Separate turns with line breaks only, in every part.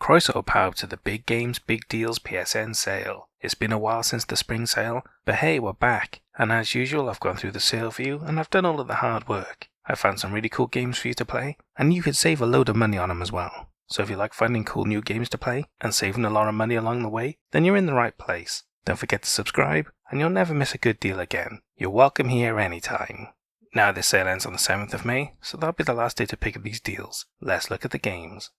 crossover power to the big games, big deals PSN sale. It's been a while since the spring sale, but hey, we're back. And as usual, I've gone through the sale for you and I've done all of the hard work. I found some really cool games for you to play, and you could save a load of money on them as well. So if you like finding cool new games to play and saving a lot of money along the way, then you're in the right place. Don't forget to subscribe and you'll never miss a good deal again. You're welcome here anytime. Now this sale ends on the 7th of May, so that'll be the last day to pick up these deals. Let's look at the games.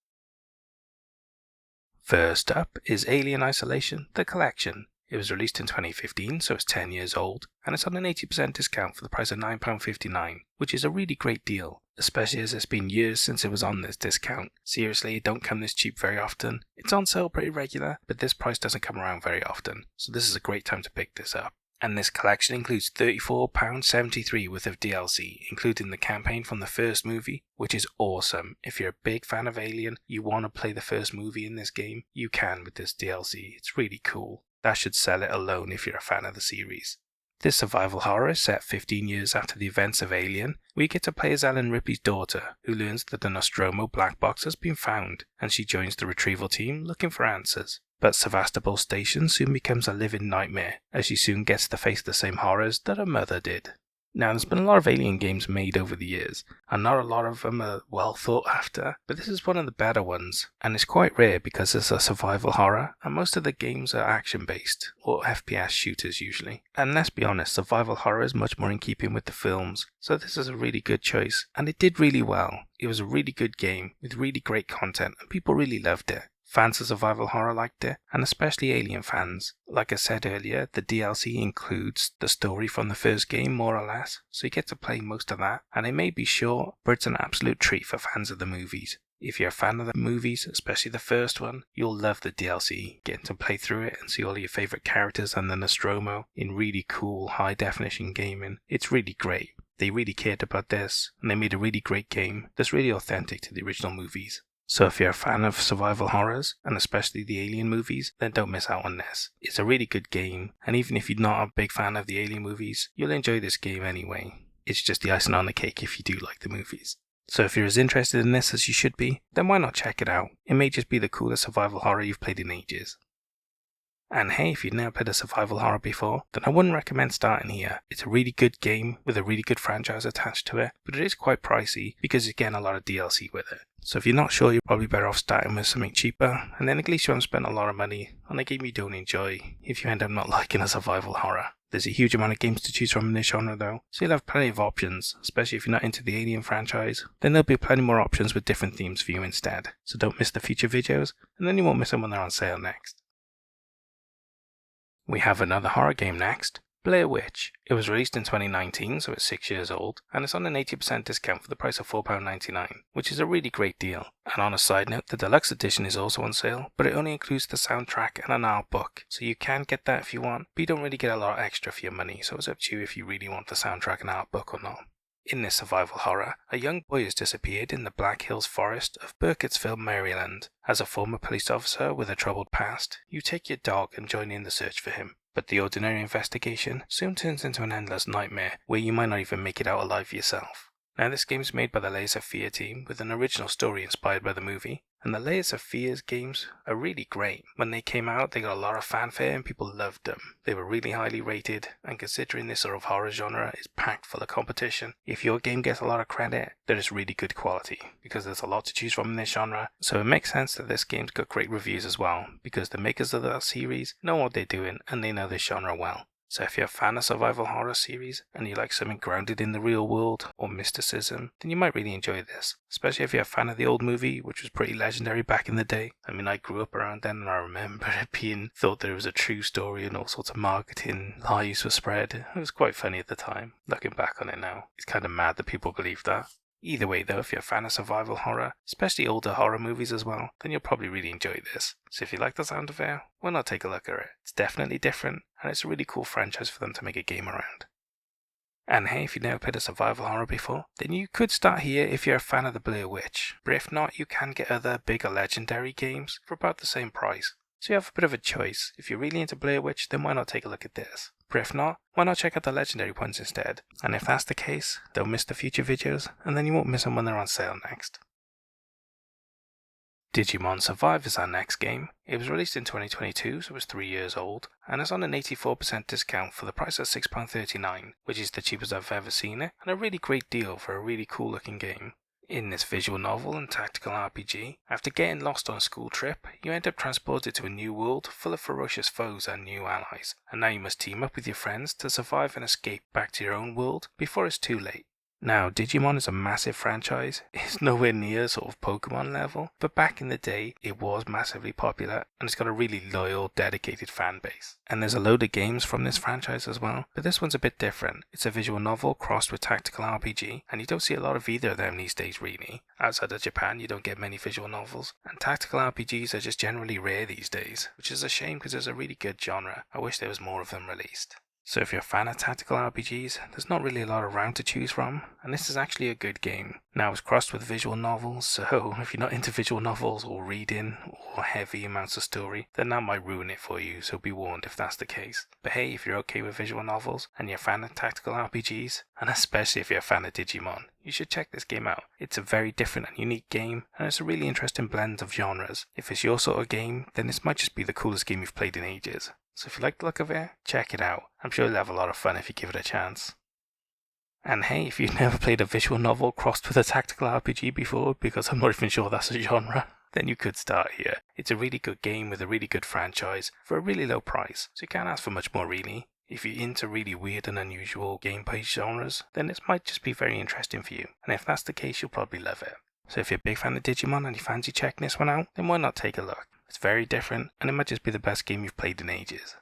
First up is Alien Isolation, The Collection. It was released in 2015, so it's 10 years old, and it's on an 80% discount for the price of £9.59, which is a really great deal, especially as it's been years since it was on this discount. Seriously, it don't come this cheap very often. It's on sale pretty regular, but this price doesn't come around very often, so this is a great time to pick this up. And this collection includes £34.73 worth of DLC, including the campaign from the first movie, which is awesome. If you're a big fan of Alien, you want to play the first movie in this game, you can with this DLC. It's really cool. That should sell it alone if you're a fan of the series. This survival horror is set 15 years after the events of Alien. We get to play as Ellen Ripley's daughter, who learns that the Nostromo black box has been found, and she joins the retrieval team looking for answers. But Sevastopol Station soon becomes a living nightmare, as she soon gets to face the same horrors that her mother did. Now, there's been a lot of Alien games made over the years, and not a lot of them are well thought after, but this is one of the better ones, and it's quite rare because it's a survival horror, and most of the games are action-based, or FPS shooters usually. And let's be honest, survival horror is much more in keeping with the films, so this is a really good choice, and it did really well. It was a really good game, with really great content, and people really loved it. Fans of survival horror liked it, and especially Alien fans. Like I said earlier, the DLC includes the story from the first game more or less, so you get to play most of that, and it may be short, but it's an absolute treat for fans of the movies. If you're a fan of the movies, especially the first one, you'll love the DLC, getting to play through it and see all your favourite characters and the Nostromo in really cool high definition gaming. It's really great. They really cared about this, and they made a really great game that's really authentic to the original movies. So if you're a fan of survival horrors, and especially the Alien movies, then don't miss out on this. It's a really good game, and even if you're not a big fan of the Alien movies, you'll enjoy this game anyway. It's just the icing on the cake if you do like the movies. So if you're as interested in this as you should be, then why not check it out? It may just be the coolest survival horror you've played in ages. And hey, if you've never played a survival horror before, then I wouldn't recommend starting here. It's a really good game with a really good franchise attached to it, but it is quite pricey because you're getting a lot of DLC with it. So if you're not sure, you're probably better off starting with something cheaper, and then at least you haven't spent a lot of money on a game you don't enjoy if you end up not liking a survival horror. There's a huge amount of games to choose from in this genre though, so you'll have plenty of options, especially if you're not into the Alien franchise. Then there'll be plenty more options with different themes for you instead, so don't miss the future videos, and then you won't miss them when they're on sale next. We have another horror game next, Blair Witch. It was released in 2019, so it's 6 years old, and it's on an 80% discount for the price of £4.99, which is a really great deal. And on a side note, the deluxe edition is also on sale, but it only includes the soundtrack and an art book, so you can get that if you want, but you don't really get a lot extra for your money, so it's up to you if you really want the soundtrack and art book or not. In this survival horror, a young boy has disappeared in the Black Hills forest of Burkittsville, Maryland. As a former police officer with a troubled past, you take your dog and join in the search for him. But the ordinary investigation soon turns into an endless nightmare where you might not even make it out alive yourself. Now this game is made by the Layers of Fear team with an original story inspired by the movie, and the Layers of Fear's games are really great. When they came out, they got a lot of fanfare and people loved them. They were really highly rated, and considering this sort of horror genre is packed full of competition, if your game gets a lot of credit, then it's really good quality, because there's a lot to choose from in this genre, so it makes sense that this game's got great reviews as well, because the makers of that series know what they're doing and they know this genre well. So if you're a fan of survival horror series and you like something grounded in the real world or mysticism, then you might really enjoy this, especially if you're a fan of the old movie, which was pretty legendary back in the day. I mean, I grew up around then and I remember it being thought that it was a true story and all sorts of marketing lies were spread. It was quite funny at the time. Looking back on it now, it's kind of mad that people believe that. Either way though, if you're a fan of survival horror, especially older horror movies as well, then you'll probably really enjoy this. So if you like the sound of it, why not take a look at it? It's definitely different, and it's a really cool franchise for them to make a game around. And hey, if you've never played a survival horror before, then you could start here if you're a fan of the Blair Witch. But if not, you can get other bigger legendary games for about the same price. So you have a bit of a choice. If you're really into Blair Witch, then why not take a look at this? But if not, why not check out the legendary ones instead? And if that's the case, don't miss the future videos, and then you won't miss them when they're on sale next. Digimon Survive is our next game. It was released in 2022, so it was 3 years old, and it's on an 84% discount for the price of £6.39, which is the cheapest I've ever seen it, and a really great deal for a really cool looking game. In this visual novel and tactical RPG, after getting lost on a school trip, you end up transported to a new world full of ferocious foes and new allies, and now you must team up with your friends to survive and escape back to your own world before it's too late. Now, Digimon is a massive franchise. It's nowhere near sort of Pokemon level, but back in the day, it was massively popular, and it's got a really loyal, dedicated fan base. And there's a load of games from this franchise as well, but this one's a bit different. It's a visual novel crossed with tactical RPG, and you don't see a lot of either of them these days really. Outside of Japan, you don't get many visual novels, and tactical RPGs are just generally rare these days, which is a shame because there's a really good genre. I wish there was more of them released. So if you're a fan of tactical RPGs, there's not really a lot around to choose from, and this is actually a good game. Now it's crossed with visual novels, so if you're not into visual novels or reading or heavy amounts of story, then that might ruin it for you, so be warned if that's the case. But hey, if you're okay with visual novels and you're a fan of tactical RPGs, and especially if you're a fan of Digimon, you should check this game out. It's a very different and unique game, and it's a really interesting blend of genres. If it's your sort of game, then this might just be the coolest game you've played in ages. So if you like the look of it, check it out. I'm sure you'll have a lot of fun if you give it a chance. And hey, if you've never played a visual novel crossed with a tactical RPG before, because I'm not even sure that's a genre, then you could start here. It's a really good game with a really good franchise for a really low price, so you can't ask for much more really. If you're into really weird and unusual gameplay genres, then this might just be very interesting for you, and if that's the case, you'll probably love it. So if you're a big fan of Digimon and you fancy checking this one out, then why not take a look? It's very different, and it might just be the best game you've played in ages.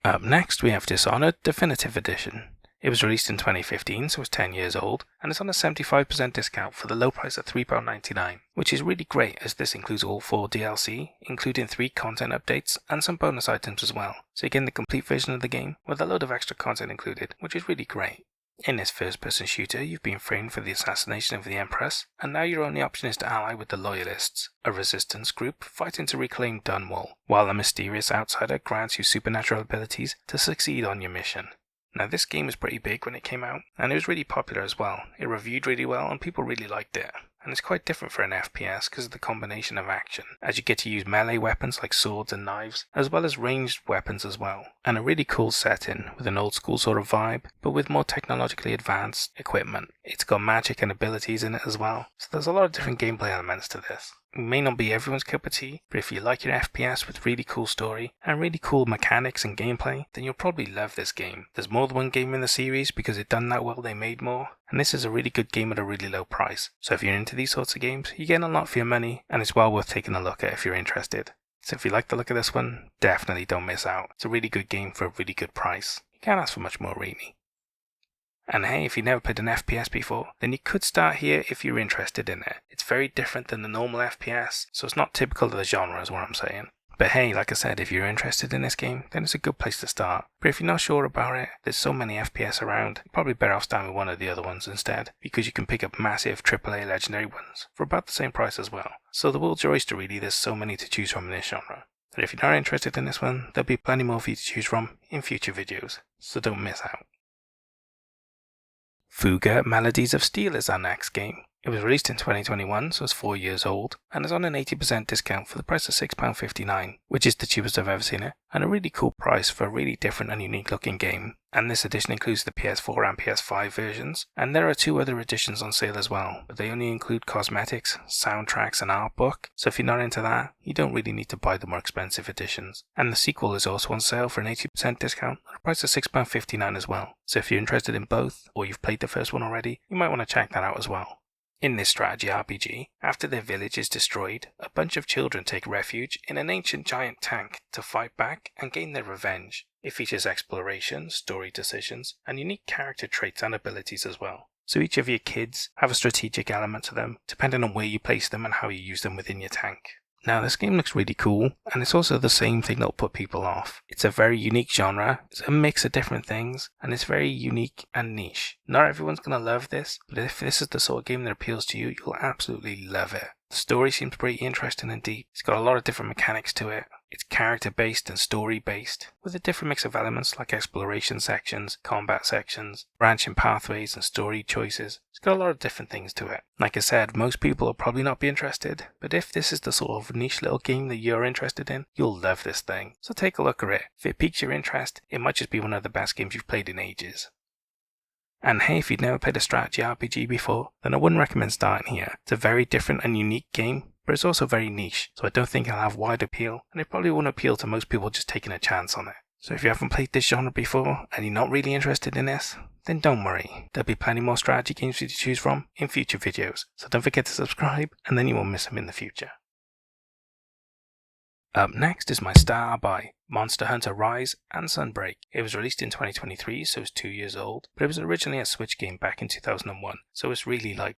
Up next, we have Dishonored Definitive Edition. It was released in 2015, so it's 10 years old, and it's on a 75% discount for the low price of £3.99, which is really great as this includes all 4 DLC, including 3 content updates and some bonus items as well. So you're getting the complete version of the game with a load of extra content included, which is really great. In this first-person shooter, you've been framed for the assassination of the Empress, and now your only option is to ally with the Loyalists, a resistance group fighting to reclaim Dunwall, while a mysterious outsider grants you supernatural abilities to succeed on your mission. Now this game was pretty big when it came out, and it was really popular as well. It reviewed really well and people really liked it. And it's quite different for an FPS because of the combination of action, as you get to use melee weapons like swords and knives, as well as ranged weapons as well. And a really cool setting with an old school sort of vibe, but with more technologically advanced equipment. It's got magic and abilities in it as well, so there's a lot of different gameplay elements to this. It may not be everyone's cup of tea, but if you like your FPS with really cool story and really cool mechanics and gameplay, then you'll probably love this game. There's more than one game in the series because it done that well they made more, and this is a really good game at a really low price. So if you're into these sorts of games, you're getting a lot for your money, and it's well worth taking a look at if you're interested. So if you like the look of this one, definitely don't miss out. It's a really good game for a really good price. You can't ask for much more really. And hey, if you've never played an FPS before, then you could start here if you're interested in it. It's very different than the normal FPS, so it's not typical of the genre is what I'm saying. But hey, like I said, if you're interested in this game, then it's a good place to start. But if you're not sure about it, there's so many FPS around, you're probably better off starting with one of the other ones instead, because you can pick up massive AAA legendary ones for about the same price as well. So the world's your oyster really, there's so many to choose from in this genre. And if you're not interested in this one, there'll be plenty more for you to choose from in future videos, so don't miss out. Fugger Melodies of Steel is our next game. It was released in 2021, so it's 4 years old, and is on an 80% discount for the price of £6.59, which is the cheapest I've ever seen it, and a really cool price for a really different and unique looking game. And this edition includes the PS4 and PS5 versions, and there are 2 other editions on sale as well, but they only include cosmetics, soundtracks and art book, so if you're not into that, you don't really need to buy the more expensive editions. And the sequel is also on sale for an 80% discount at a price of £6.59 as well, so if you're interested in both, or you've played the first one already, you might want to check that out as well. In this strategy RPG, after their village is destroyed, a bunch of children take refuge in an ancient giant tank to fight back and gain their revenge. It features exploration, story decisions, and unique character traits and abilities as well. So each of your kids have a strategic element to them, depending on where you place them and how you use them within your tank. Now this game looks really cool, and it's also the same thing that'll put people off. It's a very unique genre, it's a mix of different things, and it's very unique and niche. Not everyone's gonna love this, but if this is the sort of game that appeals to you, you'll absolutely love it. The story seems pretty interesting and deep, it's got a lot of different mechanics to it. It's character based and story based, with a different mix of elements like exploration sections, combat sections, branching pathways and story choices. It's got a lot of different things to it. Like I said, most people will probably not be interested, but if this is the sort of niche little game that you're interested in, you'll love this thing. So take a look at it. If it piques your interest, it might just be one of the best games you've played in ages. And hey, if you'd never played a strategy RPG before, then I wouldn't recommend starting here. It's a very different and unique game, but it's also very niche, so I don't think it'll have wide appeal, and it probably won't appeal to most people just taking a chance on it. So if you haven't played this genre before, and you're not really interested in this, then don't worry, there'll be plenty more strategy games for you to choose from in future videos, so don't forget to subscribe, and then you won't miss them in the future. Up next is my star by Monster Hunter Rise and Sunbreak. It was released in 2023, so it's 2 years old, but it was originally a Switch game back in 2001, so it's really like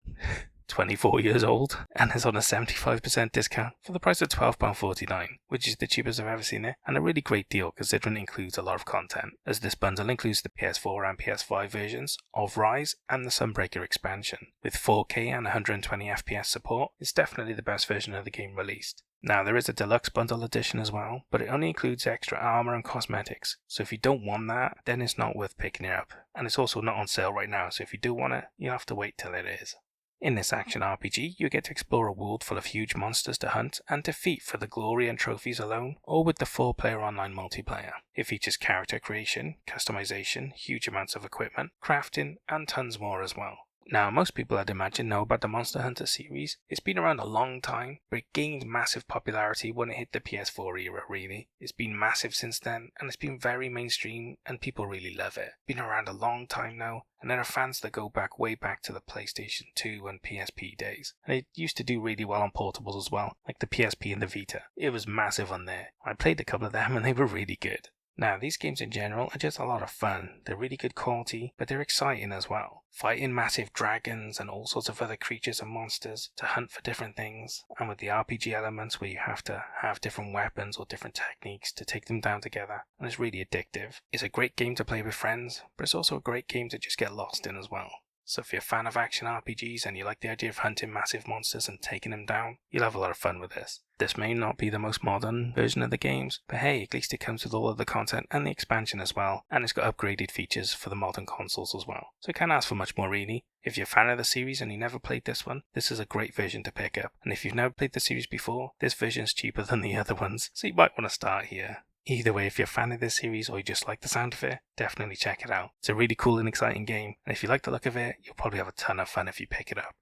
24 years old, and it's on a 75% discount for the price of £12.49, which is the cheapest I've ever seen it, and a really great deal considering it includes a lot of content, as this bundle includes the PS4 and PS5 versions of Rise and the Sunbreaker expansion. With 4K and 120 FPS support, it's definitely the best version of the game released. Now there is a deluxe bundle edition as well, but it only includes extra armor and cosmetics, so if you don't want that, then it's not worth picking it up, and it's also not on sale right now, so if you do want it, you'll have to wait till it is. In this action RPG, you get to explore a world full of huge monsters to hunt and defeat for the glory and trophies alone, or with the 4-player online multiplayer. It features character creation, customization, huge amounts of equipment, crafting, and tons more as well. Now, most people I'd imagine know about the Monster Hunter series. It's been around a long time, but it gained massive popularity when it hit the PS4 era, really. It's been massive since then, and it's been very mainstream, and people really love it. It's been around a long time now, and there are fans that go back way back to the PlayStation 2 and PSP days. And it used to do really well on portables as well, like the PSP and the Vita. It was massive on there. I played a couple of them and they were really good. Now, these games in general are just a lot of fun. They're really good quality, but they're exciting as well. Fighting massive dragons and all sorts of other creatures and monsters to hunt for different things, and with the RPG elements where you have to have different weapons or different techniques to take them down together, and it's really addictive. It's a great game to play with friends, but it's also a great game to just get lost in as well. So if you're a fan of action RPGs and you like the idea of hunting massive monsters and taking them down, you'll have a lot of fun with this. This may not be the most modern version of the games, but hey, at least it comes with all of the content and the expansion as well, and it's got upgraded features for the modern consoles as well. So it can't ask for much more really. If you're a fan of the series and you never played this one, this is a great version to pick up. And if you've never played the series before, this version is cheaper than the other ones, so you might want to start here. Either way, if you're a fan of this series or you just like the sound of it, definitely check it out. It's a really cool and exciting game, and if you like the look of it, you'll probably have a ton of fun if you pick it up.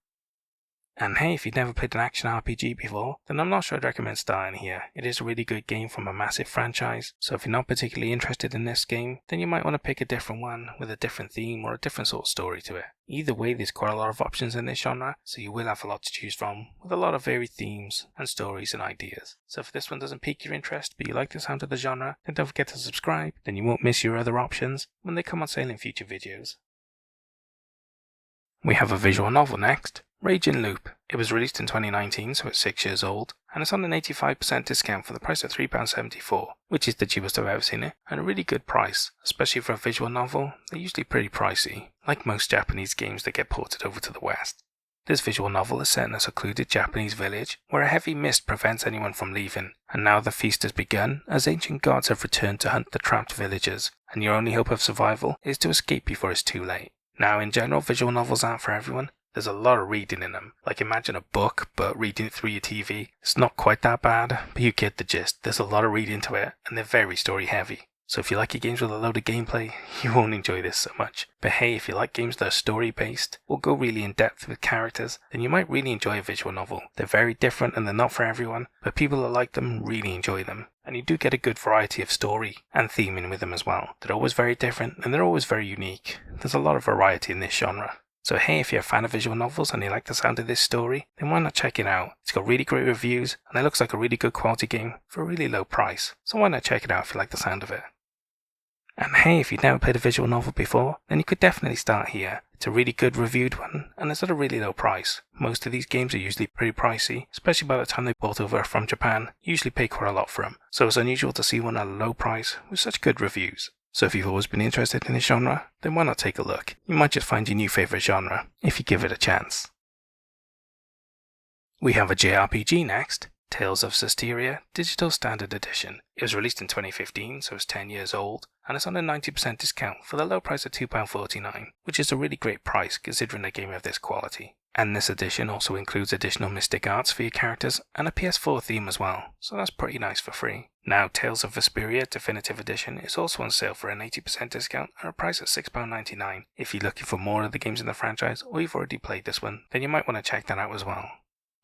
And hey, if you've never played an action RPG before, then I'm not sure I'd recommend starting here. It is a really good game from a massive franchise, so if you're not particularly interested in this game, then you might want to pick a different one with a different theme or a different sort of story to it. Either way, there's quite a lot of options in this genre, so you will have a lot to choose from, with a lot of varied themes and stories and ideas. So if this one doesn't pique your interest, but you like the sound of the genre, then don't forget to subscribe, then you won't miss your other options when they come on sale in future videos. We have a visual novel next, Raging Loop. It was released in 2019, so it's 6 years old, and it's on an 85% discount for the price of £3.74, which is the cheapest I've ever seen it, and a really good price, especially for a visual novel. They're usually pretty pricey, like most Japanese games that get ported over to the West. This visual novel is set in a secluded Japanese village, where a heavy mist prevents anyone from leaving, and now the feast has begun, as ancient gods have returned to hunt the trapped villagers, and your only hope of survival is to escape before it's too late. Now, in general, visual novels aren't for everyone. There's a lot of reading in them. Like, imagine a book, but reading it through your TV. It's not quite that bad, but you get the gist. There's a lot of reading to it, and they're very story heavy. So if you like your games with a load of gameplay, you won't enjoy this so much. But hey, if you like games that are story based, or go really in depth with characters, then you might really enjoy a visual novel. They're very different and they're not for everyone, but people that like them really enjoy them. And you do get a good variety of story and theming with them as well. They're always very different and they're always very unique. There's a lot of variety in this genre. So hey, if you're a fan of visual novels and you like the sound of this story, then why not check it out? It's got really great reviews and it looks like a really good quality game for a really low price. So why not check it out if you like the sound of it? And hey, if you've never played a visual novel before, then you could definitely start here. It's a really good reviewed one, and it's at a really low price. Most of these games are usually pretty pricey, especially by the time they bought over from Japan. You usually pay quite a lot for them, so it's unusual to see one at a low price with such good reviews. So if you've always been interested in this genre, then why not take a look? You might just find your new favourite genre, if you give it a chance. We have a JRPG next, Tales of Vesperia Digital Standard Edition. It was released in 2015, so it's 10 years old, and it's on a 90% discount for the low price of £2.49, which is a really great price considering a game of this quality. And this edition also includes additional mystic arts for your characters and a PS4 theme as well, so that's pretty nice for free. Now, Tales of Vesperia Definitive Edition is also on sale for an 80% discount at a price of £6.99. If you're looking for more of the games in the franchise, or you've already played this one, then you might want to check that out as well.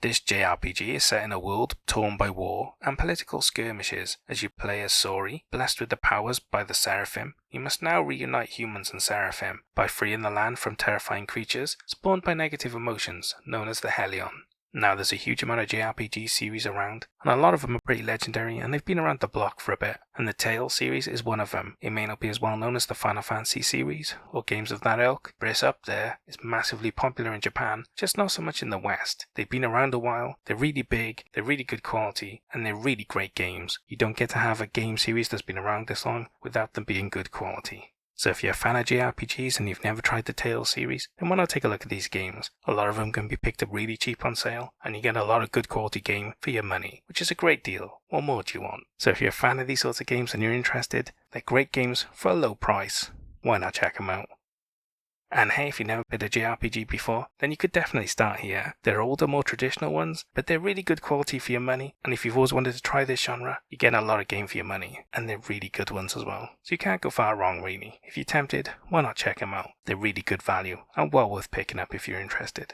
This JRPG is set in a world torn by war and political skirmishes. As you play as Sori, blessed with the powers by the Seraphim, you must now reunite humans and Seraphim by freeing the land from terrifying creatures spawned by negative emotions known as the Helion. Now, there's a huge amount of JRPG series around, and a lot of them are pretty legendary and they've been around the block for a bit, and the Tales series is one of them. It may not be as well known as the Final Fantasy series or games of that ilk, but it's up there. It's massively popular in Japan, just not so much in the West. They've been around a while, they're really big, they're really good quality, and they're really great games. You don't get to have a game series that's been around this long without them being good quality. So if you're a fan of JRPGs and you've never tried the Tales series, then why not take a look at these games? A lot of them can be picked up really cheap on sale, and you get a lot of good quality game for your money, which is a great deal. What more do you want? So if you're a fan of these sorts of games and you're interested, they're great games for a low price. Why not check them out? And hey, if you've never played a JRPG before, then you could definitely start here. They're older, more traditional ones, but they're really good quality for your money, and if you've always wanted to try this genre, you get a lot of game for your money, and they're really good ones as well. So you can't go far wrong really. If you're tempted, why not check them out? They're really good value, and well worth picking up if you're interested.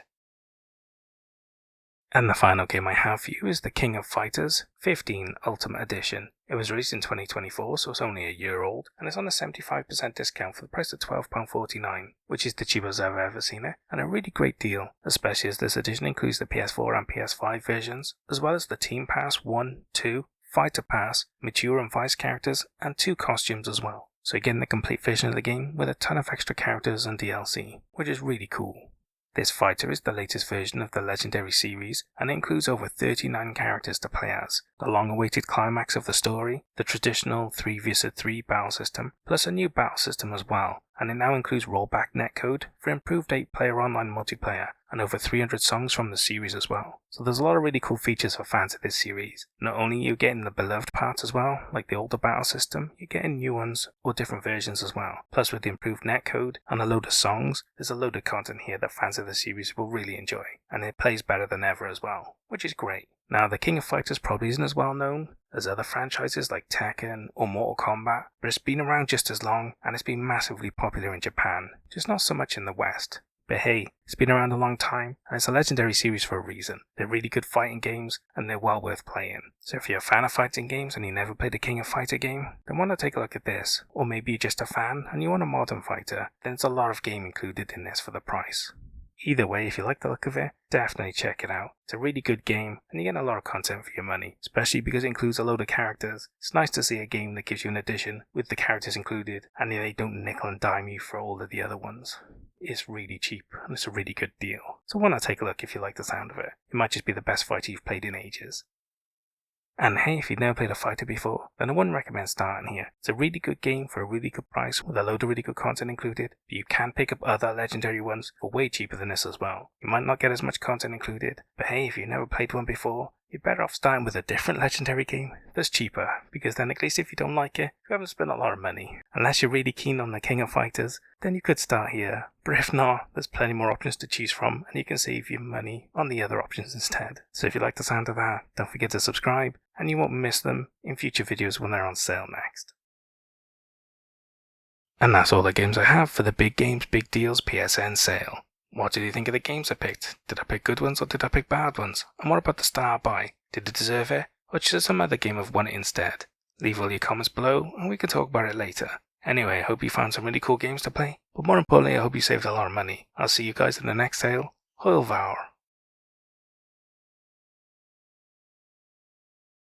And the final game I have for you is The King of Fighters 15 Ultimate Edition. It was released in 2024, so it's only a year old, and it's on a 75% discount for the price of £12.49, which is the cheapest I've ever seen it, and a really great deal, especially as this edition includes the PS4 and PS5 versions, as well as the Team Pass 1, 2, Fighter Pass, Mature and Vice characters, and 2 costumes as well. So you're getting the complete version of the game with a ton of extra characters and DLC, which is really cool. This fighter is the latest version of the Legendary series and includes over 39 characters to play as, the long-awaited climax of the story, the traditional 3vs3 battle system, plus a new battle system as well, and it now includes rollback netcode for improved 8-player online multiplayer and over 300 songs from the series as well. So there's a lot of really cool features for fans of this series. Not only are you getting the beloved parts as well, like the older battle system, you're getting new ones or different versions as well. Plus with the improved netcode and a load of songs, there's a load of content here that fans of the series will really enjoy, and it plays better than ever as well, which is great. Now, the King of Fighters probably isn't as well known as other franchises like Tekken or Mortal Kombat, but it's been around just as long and it's been massively popular in Japan, just not so much in the West. But hey, it's been around a long time and it's a legendary series for a reason. They're really good fighting games and they're well worth playing. So if you're a fan of fighting games and you never played a King of Fighter game, then why not take a look at this? Or maybe you're just a fan and you want a modern fighter, then there's a lot of game included in this for the price. Either way, if you like the look of it, definitely check it out. It's a really good game, and you get a lot of content for your money, especially because it includes a load of characters. It's nice to see a game that gives you an edition with the characters included, and they don't nickel and dime you for all of the other ones. It's really cheap, and it's a really good deal. So why not take a look if you like the sound of it? It might just be the best fighter you've played in ages. And hey, if you've never played a fighter before, then I wouldn't recommend starting here. It's a really good game for a really good price with a load of really good content included, but you can pick up other legendary ones for way cheaper than this as well. You might not get as much content included, but hey, if you've never played one before, you're better off starting with a different legendary game that's cheaper, because then at least if you don't like it, you haven't spent a lot of money. Unless you're really keen on the King of Fighters, then you could start here, but if not, there's plenty more options to choose from and you can save your money on the other options instead. So if you like the sound of that, don't forget to subscribe and you won't miss them in future videos when they're on sale next. And that's all the games I have for the Big Games Big Deals PSN sale. What did you think of the games I picked? Did I pick good ones or did I pick bad ones? And what about the star buy? Did it deserve it? Or should some other game have won it instead? Leave all your comments below and we can talk about it later. Anyway, I hope you found some really cool games to play, but more importantly I hope you saved a lot of money. I'll see you guys in the next sale. Hoil Vour.